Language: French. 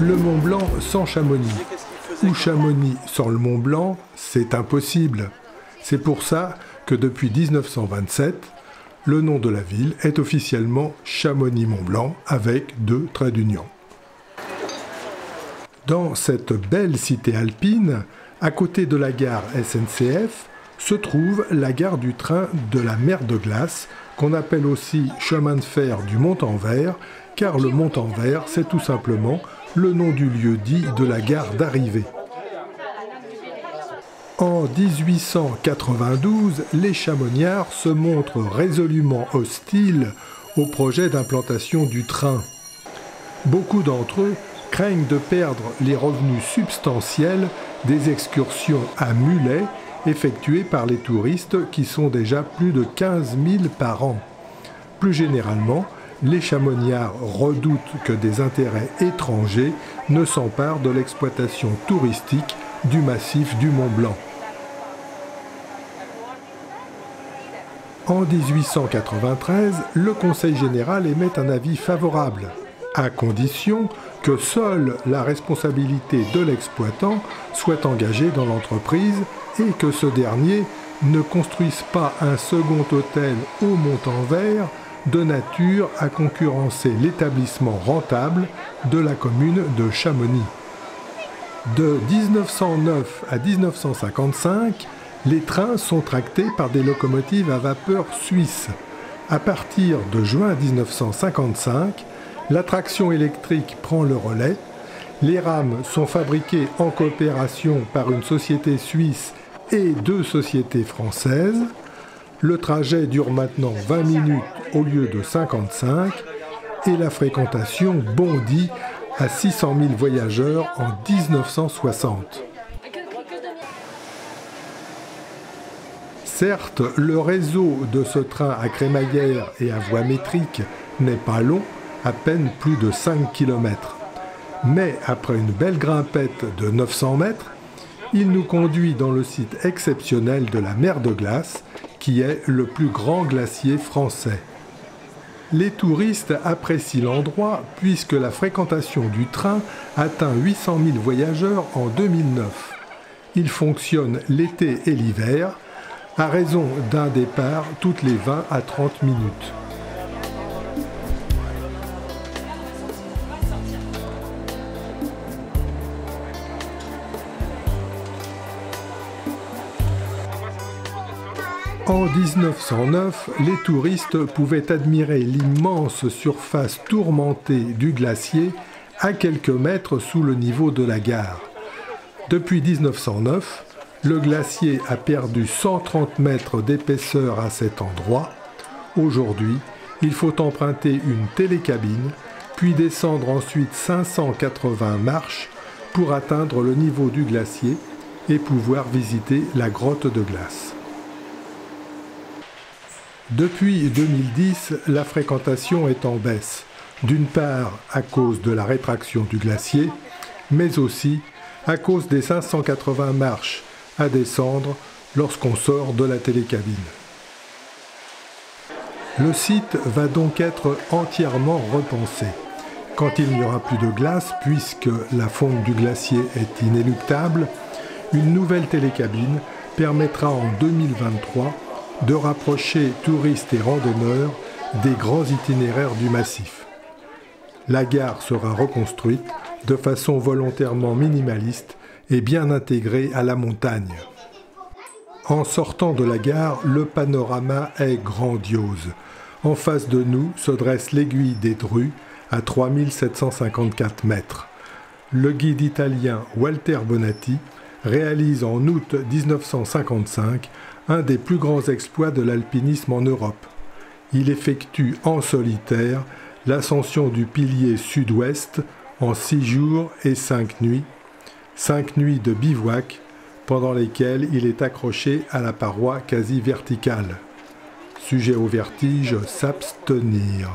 Le Mont Blanc sans Chamonix, ou Chamonix sans le Mont Blanc, c'est impossible. C'est pour ça que depuis 1927, le nom de la ville est officiellement Chamonix-Mont-Blanc avec 2 traits d'union. Dans cette belle cité alpine, à côté de la gare SNCF, se trouve la gare du train de la mer de glace, qu'on appelle aussi chemin de fer du Montanvert, car le Montanvert, c'est tout simplement le nom du lieu dit de la gare d'arrivée. En 1892, les chamoniards se montrent résolument hostiles au projet d'implantation du train. Beaucoup d'entre eux craignent de perdre les revenus substantiels des excursions à mulets effectuées par les touristes qui sont déjà plus de 15 000 par an. Plus généralement, les chamoniards redoutent que des intérêts étrangers ne s'emparent de l'exploitation touristique du massif du Mont Blanc. En 1893, le Conseil général émet un avis favorable, à condition que seule la responsabilité de l'exploitant soit engagée dans l'entreprise et que ce dernier ne construise pas un second hôtel au Montanvert de nature à concurrencer l'établissement rentable de la commune de Chamonix. De 1909 à 1955, les trains sont tractés par des locomotives à vapeur suisses. À partir de juin 1955, la traction électrique prend le relais. Les rames sont fabriquées en coopération par une société suisse et 2 sociétés françaises. Le trajet dure maintenant 20 minutes au lieu de 55 et la fréquentation bondit à 600 000 voyageurs en 1960. Certes, le réseau de ce train à crémaillère et à voie métrique n'est pas long, à peine plus de 5 km. Mais après une belle grimpette de 900 mètres, il nous conduit dans le site exceptionnel de la mer de glace, qui est le plus grand glacier français. Les touristes apprécient l'endroit puisque la fréquentation du train atteint 800 000 voyageurs en 2009. Il fonctionne l'été et l'hiver, à raison d'un départ toutes les 20 à 30 minutes. En 1909, les touristes pouvaient admirer l'immense surface tourmentée du glacier à quelques mètres sous le niveau de la gare. Depuis 1909, le glacier a perdu 130 mètres d'épaisseur à cet endroit. Aujourd'hui, il faut emprunter une télécabine, puis descendre ensuite 580 marches pour atteindre le niveau du glacier et pouvoir visiter la grotte de glace. Depuis 2010, la fréquentation est en baisse, d'une part à cause de la rétraction du glacier, mais aussi à cause des 580 marches à descendre lorsqu'on sort de la télécabine. Le site va donc être entièrement repensé. Quand il n'y aura plus de glace, puisque la fonte du glacier est inéluctable, une nouvelle télécabine permettra en 2023 de rapprocher touristes et randonneurs des grands itinéraires du massif. La gare sera reconstruite de façon volontairement minimaliste et bien intégrée à la montagne. En sortant de la gare, le panorama est grandiose. En face de nous se dresse l'aiguille des Drues à 3754 mètres. Le guide italien Walter Bonatti réalise en août 1955 un des plus grands exploits de l'alpinisme en Europe. Il effectue en solitaire l'ascension du pilier sud-ouest en 6 jours et 5 nuits, 5 nuits de bivouac pendant lesquelles il est accroché à la paroi quasi verticale. Sujet au vertige, s'abstenir.